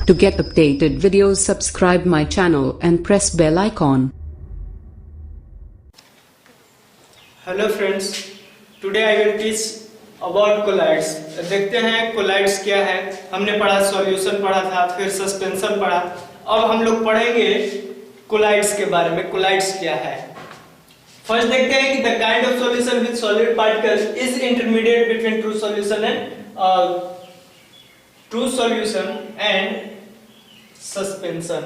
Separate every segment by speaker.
Speaker 1: To get updated videos, subscribe my channel and press bell icon.
Speaker 2: Hello friends, today I will teach about colloids. देखते हैं collides क्या है। हमने पढ़ा solution पढ़ा था, फिर सस्पेंशन पढ़ा। अब हम लोग पढ़ेंगे कोलाइड्स के बारे में। कोलाइड्स क्या है, फर्स्ट देखते हैं कि the kind of solution with solid particle is intermediate between true solution and suspension.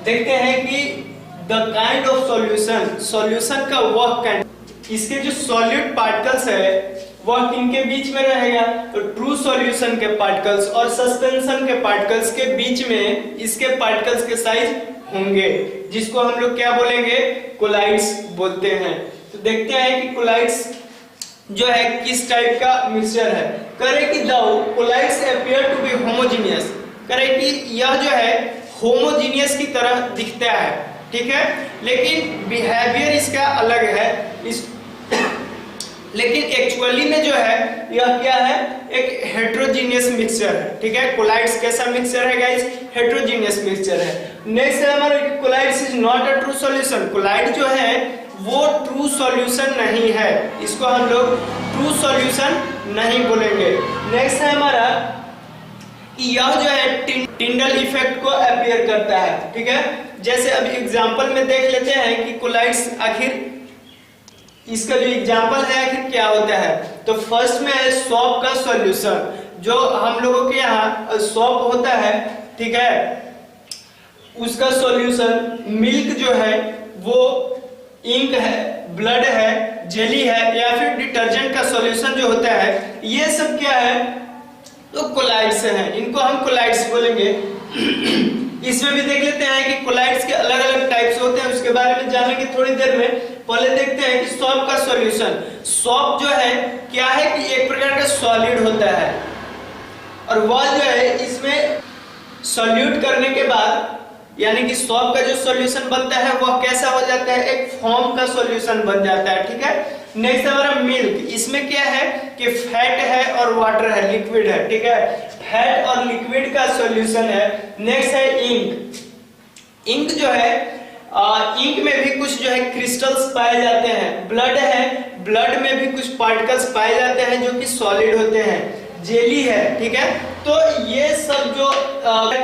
Speaker 2: देखते हैं कि द काइंड ऑफ सॉल्यूशन का वह काइंड, इसके जो सॉलिड पार्टिकल्स है वह किनके बीच में रहेगा, तो ट्रू सॉल्यूशन के पार्टिकल्स और सस्पेंशन के पार्टिकल्स के बीच में इसके पार्टिकल्स के साइज होंगे, जिसको हम लोग क्या बोलेंगे, कोलाइड्स बोलते हैं। तो देखते हैं कि कोलाइड्स जो है किस टाइप का मिक्सचर है। करे कि the colloids appear to be homogeneous, करे कि यह जो है होमोजीनियस की तरह दिखता है, ठीक है, लेकिन बिहेवियर इसका अलग है। लेकिन एक्चुअली में जो है यह क्या है, एक हेट्रोजीनियस मिक्सचर है, ठीक है। कोलाइड्स कैसा मिक्सचर है गाइस, हेट्रोजीनियस मिक्सचर है। नेक्स्ट है हमारा colloids is not a true solution. Colloid जो है वो ट्रू सॉल्यूशन नहीं है, इसको हम लोग ट्रू सॉल्यूशन नहीं बोलेंगे। नेक्स्ट है हमारा यह जो है टिंडल इफेक्ट को अपीयर करता है, ठीक है। जैसे अभी एग्जांपल में देख लेते हैं कि कोलाइड्स आखिर इसका जो एग्जांपल है आखिर क्या होता है। तो फर्स्ट में है सॉप का सॉल्यूशन। जो हम लोगों के यहाँ सॉप होता है, ठीक है, उसका सॉल्यूशन मिल्क जो है वो इंक है, ब्लड है, जेली है, या फिर डिटर्जेंट का सॉल्यूशन जो होता है, ये सब क्या है, तो कोलाइड्स हैं। इनको हम कोलाइड्स बोलेंगे। इसमें भी देख लेते हैं कि कोलाइड्स के अलग अलग टाइप्स होते हैं, उसके बारे में जानेंगे थोड़ी देर में। पहले देखते हैं कि सॉप का सॉल्यूशन। सॉप जो है क्या है कि एक प्रकार का सॉलिड होता है, और वह जो है इसमें सॉल्यूट करने के बाद, यानी कि सॉप का जो सॉल्यूशन बनता है वह कैसा हो जाता है, एक फॉर्म का सॉल्यूशन बन जाता है, ठीक है। नेक्स्ट हमारा मिल्क। इसमें क्या है कि फैट है और वाटर है, लिक्विड है, ठीक है, फैट और लिक्विड का सॉल्यूशन है। नेक्स्ट है इंक। इंक जो है इंक में भी कुछ जो है क्रिस्टल्स पाए जाते हैं। ब्लड है, ब्लड में भी कुछ पार्टिकल्स पाए जाते हैं जो कि सॉलिड होते हैं। जेली है, ठीक है। तो ये सब जो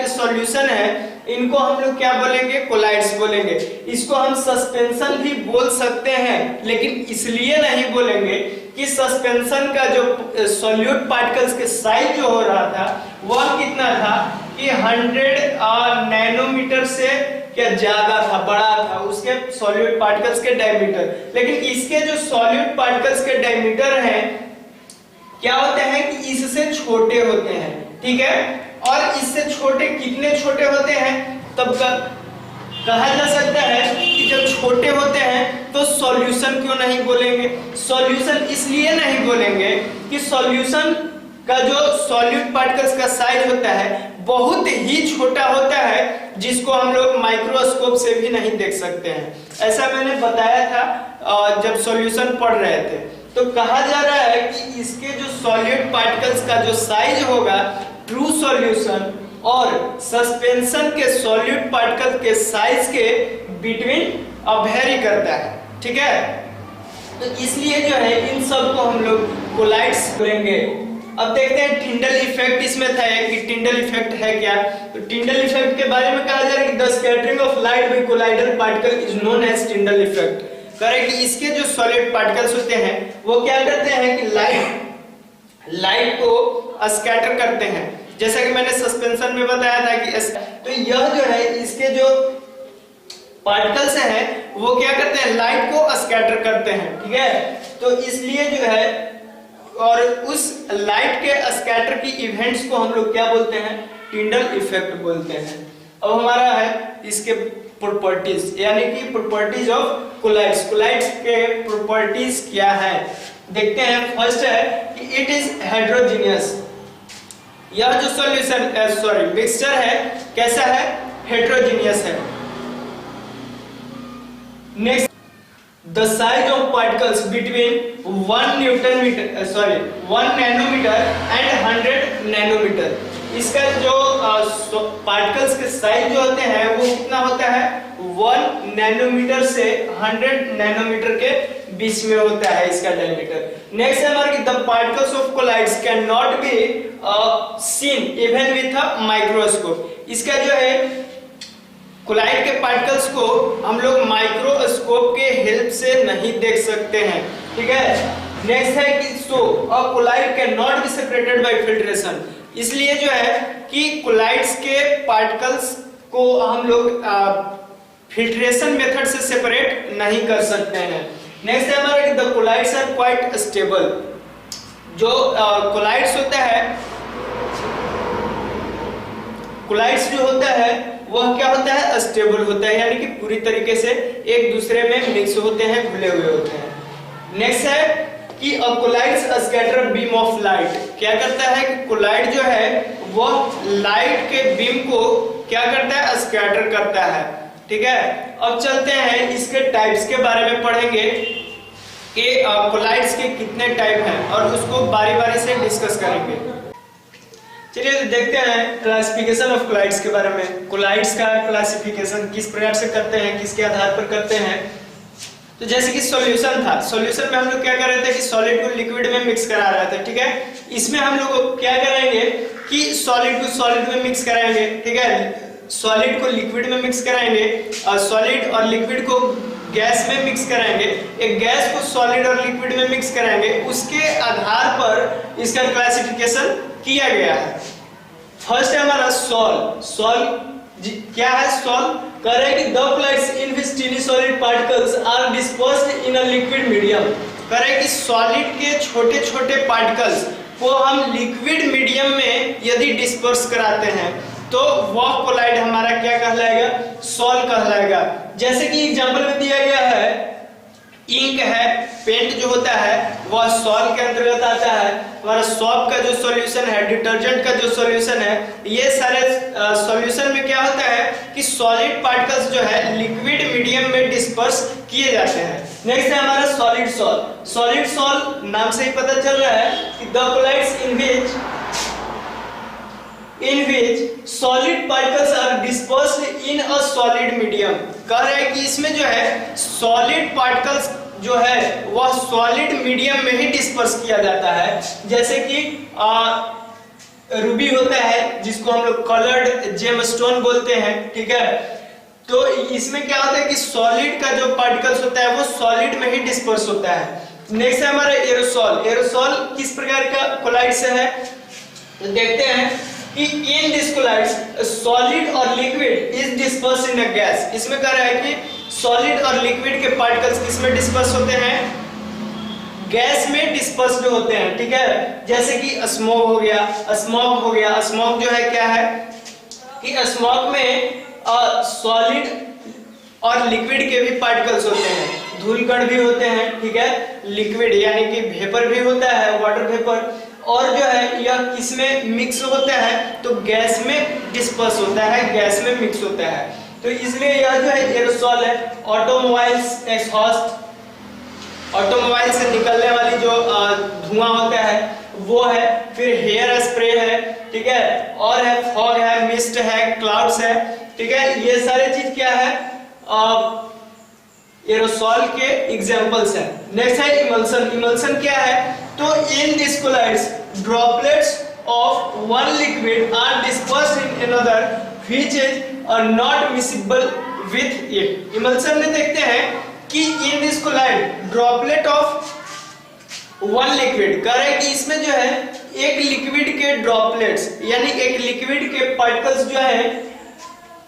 Speaker 2: सॉल्यूशन है इनको हम लोग क्या बोलेंगे, कोलाइड्स बोलेंगे। इसको हम सस्पेंशन भी बोल सकते हैं, लेकिन इसलिए नहीं बोलेंगे कि सस्पेंशन का जो सॉल्यूट पार्टिकल्स के साइज जो हो रहा था वह कितना था कि 100 नैनोमीटर से क्या ज्यादा था, बड़ा था उसके सॉल्यूट पार्टिकल्स के डायमीटर। लेकिन इसके जो सॉल्यूट पार्टिकल्स के डायमीटर हैं क्या होते हैं कि इससे छोटे होते हैं, ठीक है। और इससे छोटे कितने छोटे होते हैं, तब कहा जा सकता है कि जब छोटे होते हैं तो सॉल्यूशन क्यों नहीं बोलेंगे। सॉल्यूशन इसलिए नहीं बोलेंगे कि सॉल्यूशन का जो सॉल्यूट पार्टिकल्स का साइज होता है बहुत ही छोटा होता है, जिसको हम लोग माइक्रोस्कोप से भी नहीं देख सकते हैं। ऐसा मैंने बताया था जब सॉल्यूशन पढ़ रहे थे। तो कहा जा रहा है कि इसके जो सॉलिड पार्टिकल्स का जो साइज होगा ट्रू सॉल्यूशन और सस्पेंशन के सॉलिड पार्टिकल के साइज के बिटवीन वेरी करता है, ठीक है। तो इसलिए जो है इन सब को हम लोग कोलाइड्स बोलेंगे। अब देखते हैं टिंडल इफेक्ट। इसमें था कि टिंडल इफेक्ट है क्या, तो टिंडल इफेक्ट के बारे में कहा जा रहा है कि the scattering of light by colloidal particle is known as Tyndall effect. करे कि इसके जो सॉलिड पार्टिकल्स होते हैं वो क्या करते हैं कि लाइट को स्कैटर करते हैं, जैसा कि मैंने सस्पेंशन में बताया था कि तो यह जो है इसके जो पार्टिकल्स हैं वो क्या करते हैं, लाइट को स्कैटर करते हैं, ठीक है। तो इसलिए जो है, और उस लाइट के स्कैटर की इवेंट्स को हम लोग क्या बोलते हैं, टिंडल इफेक्ट बोलते हैं। अब हमारा है इसके प्रॉपर्टीज, यानी कि प्रॉपर्टीज ऑफ कोलाइड्स। कोलाइड्स के प्रॉपर्टीज क्या है देखते हैं। फर्स्ट है कि इट इज हेट्रोजीनियस। यह जो सॉल्यूशन मिक्सचर है कैसा है, हेट्रोजीनियस है। Next the size of particles between 1 nanometer and 100 nanometer। इसका जो पार्टिकल्स के साइज जो होते हैं वो कितना होता है, 1 नैनोमीटर से 100 नैनोमीटर के बीच में होता है इसका डायमीटर। नेक्स्ट है हमारा कि the particles of colloids can not be seen even with a microscope. इसका जो है कोलाइड के पार्टिकल्स को हम लोग माइक्रोस्कोप के हेल्प से नहीं देख सकते हैं, ठीक है। नेक्स्ट है कि so a colloid can not be separated by filtration. इसलिए जो है कि कोलाइड्स के पार्टिकल्स को हम लोग फिल्ट्रेशन मेथड से सेपरेट नहीं कर सकते हैं। नेक्स्ट है हमारा कि the colloids are quite stable. जो कोलाइड्स होता है, कोलाइड्स जो होता है वह क्या होता है, स्टेबल होता है, यानी कि पूरी तरीके से एक दूसरे में मिक्स होते हैं, घुले हुए होते हैं। नेक्स्ट है कि a colloids scatter beam of light. क्या करता है कि कोलाइड जो है वह लाइट के बीम को क्या करता है, स्कैटर करता है, ठीक है। अब चलते हैं इसके टाइप्स के बारे में पढ़ेंगे कि कोलाइड्स के कितने टाइप हैं और उसको बारी बारी से डिस्कस करेंगे। चलिए देखते हैं क्लासिफिकेशन ऑफ कोलाइड्स के बारे में। कोलाइड्स का क्लासिफिकेशन किस प्रकार से करते हैं, किसके आधार पर करते हैं। तो जैसे कि सॉल्यूशन था, सॉल्यूशन में हम लोग क्या कर रहे थे कि सॉलिड को लिक्विड में मिक्स करा रहे थे, ठीक है। इसमें हम लोग क्या करेंगे कि सॉलिड को सॉलिड में मिक्स कराएंगे, ठीक है। सॉलिड को लिक्विड में मिक्स कराएंगे और सॉलिड और लिक्विड को गैस में मिक्स कराएंगे, एक गैस को सॉलिड और लिक्विड में मिक्स कराएंगे। उसके आधार पर इसका क्लासिफिकेशन किया गया है। फर्स्ट है हमारा सॉल। सॉल क्या है, सॉल कह रहे हैं कि the colloids in which tiny solid particles are dispersed in a liquid medium. कह रहे हैं कि सॉलिड के छोटे छोटे पार्टिकल्स को हम लिक्विड मीडियम में यदि डिस्पर्स कराते हैं तो वह कोलाइड हमारा क्या कहलाएगा, सॉल कहलाएगा। जैसे कि एग्जांपल में दिया गया है, इंक है, पेंट जो होता है वह सॉल के अंतर्गत आता है। हमारा सॉप का जो सॉल्यूशन है, डिटर्जेंट का जो सॉल्यूशन है, ये सारे सॉल्यूशन में क्या होता है कि सॉलिड पार्टिकल्स जो है लिक्विड मीडियम में डिस्पर्स किए जाते हैं। नेक्स्ट है हमारा सॉलिड सॉल। सॉलिड सॉल नाम से ही पता चल रहा है कि the colloids in which solid particles are dispersed in a solid medium। कह रहे हैं कि इसमें जो है solid particles जो है वह solid medium में ही डिस्पर्स किया जाता है। जैसे कि रूबी होता है जिसको हम लोग कलर्ड जेमस्टोन बोलते हैं, ठीक है। तो इसमें क्या होता है कि सॉलिड का जो पार्टिकल्स होता है वो सॉलिड में ही डिस्पर्स होता है। नेक्स्ट है हमारा एरोसॉल। एरोसॉल किस प्रकार का कोलाइड से है, तो देखते हैं कि इन दिस कोलाइड्स सॉलिड और liquid is disperse in a gas. इसमें कह रहा है कि सॉलिड और लिक्विड के पार्टिकल्स किसमें डिस्पर्स होते हैं, गैस में डिस्पर्स्ड होते हैं, ठीक है। जैसे कि स्मोक हो गया, स्मोक हो गया। स्मोक जो है क्या है कि स्मोक में सॉलिड और लिक्विड के भी पार्टिकल्स होते हैं, धूलकण भी होते हैं, ठीक है। लिक्विड यानी कि वेपर भी होता है, वाटर वेपर, और जो है यह किसमें मिक्स होता है तो गैस में डिस्पर्स होता है, गैस में मिक्स होता है। तो इसलिए यह जो है एरोसॉल है। ऑटोमोबाइल्स एग्जॉस्ट, ऑटोमोबाइल से निकलने वाली जो धुआं होता है वो है। फिर हेयर स्प्रे है, ठीक है, और है फॉग है, मिस्ट है, क्लाउड्स है, ठीक है। ये सारे चीज क्या है, एरोसॉल के एग्जांपल्स हैं। नेक्स्ट है इमल्सन। इमल्सन क्या है, तो in this colloids droplets of one liquid are dispersed in another which is not miscible with it. Emulsion में देखते हैं कि in this colloid droplet of one liquid, कह रहे हैं कि इसमें जो है एक लिक्विड के ड्रॉपलेट्स यानी एक लिक्विड के पार्टिकल्स जो है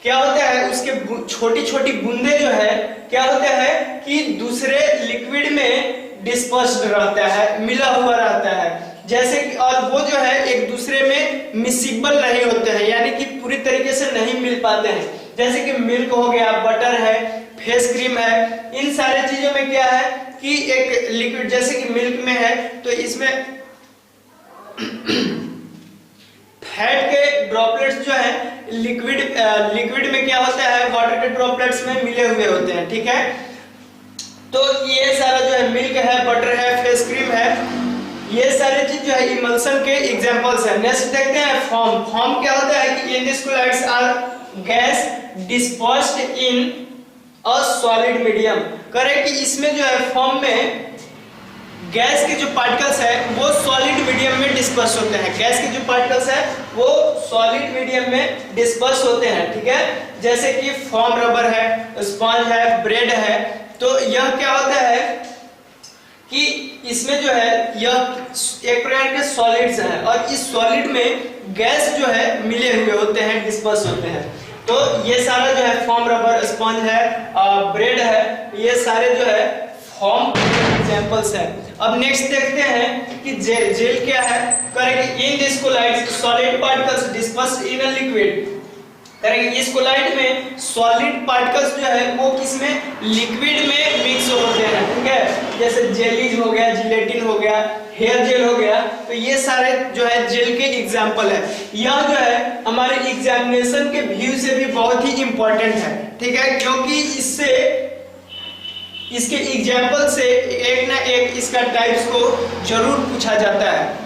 Speaker 2: क्या होता है, उसके छोटी छोटी बूंदे जो है क्या होता है कि दूसरे लिक्विड में डिस्पर्स्ड रहता है, मिला हुआ रहता है। जैसे कि और वो जो है एक दूसरे में मिसिबल नहीं होते हैं, यानी कि पूरी तरीके से नहीं मिल पाते हैं। जैसे कि मिल्क हो गया, बटर है, फेस क्रीम है, इन सारे चीजों में क्या है कि एक लिक्विड जैसे कि मिल्क में है तो इसमें फैट के ड्रॉपलेट्स जो है लिक्विड में क्या होता है, वाटर के ड्रॉपलेट्स में मिले हुए होते हैं, ठीक है। तो ये सारा जो है मिल्क है, बटर है, फेस क्रीम है, ये सारे चीज जो है इमल्शन के एग्जांपल्स है। नेक्स्ट देखते हैं फॉर्म। फॉर्म क्या होता है कि in this colloids are gas dispersed in a solid medium. Correct कि इसमें जो है फॉर्म में गैस के जो पार्टिकल्स है वो सॉलिड मीडियम में डिस्पर्स होते हैं। गैस के जो पार्टिकल्स है वो सॉलिड मीडियम में डिस्पर्स होते हैं, ठीक है। जैसे कि फोम रबर है, स्पंज है, ब्रेड है। तो यह क्या होता है कि इसमें जो है यह एक प्रकार के सॉलिड्स हैं और इस सॉलिड में गैस जो है मिले हुए होते हैं, डिस्पर्स होते हैं। तो ये सारा जो है फोम रबर, स्पंज है, ब्रेड है, ये सारे जो है फॉर्म एग्जांपल्स है। अब नेक्स्ट देखते हैं कि जेल। जेल क्या है? Correct in this colloids solid particles dispersed in a liquid. Correct इस कोलाइड में सॉलिड पार्टिकल्स जो है वो किसमें, लिक्विड में मिक्स होते हैं, ठीक है। जैसे जेलीज हो गया, जिलेटिन हो गया, हेयर जेल हो गया। तो ये सारे जो है जेल के एग्जांपल है। यह जो है हमारे एग्जामिनेशन के व्यू से भी बहुत ही इंपॉर्टेंट है, ठीक है, क्योंकि इससे इसके एग्जाम्पल से एक ना एक इसका टाइप्स को जरूर पूछा जाता है।